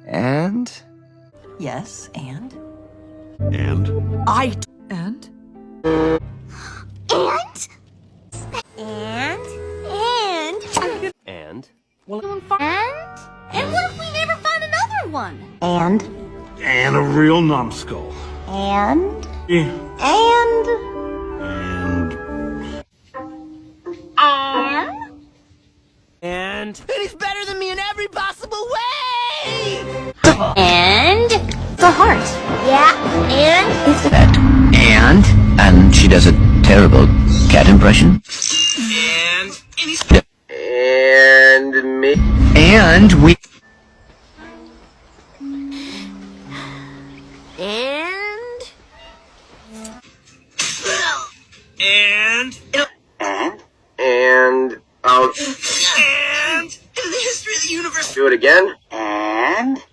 And? Yes, and? And? And? And? And? And? And what if we never find another one? And? And a real numbskull. And? And? And? And he's better than me in every possible way! And? The heart. Yeah, and? It's And she does a terrible cat impression. And me. And we. And? And in the history of the universe. Do it again. And?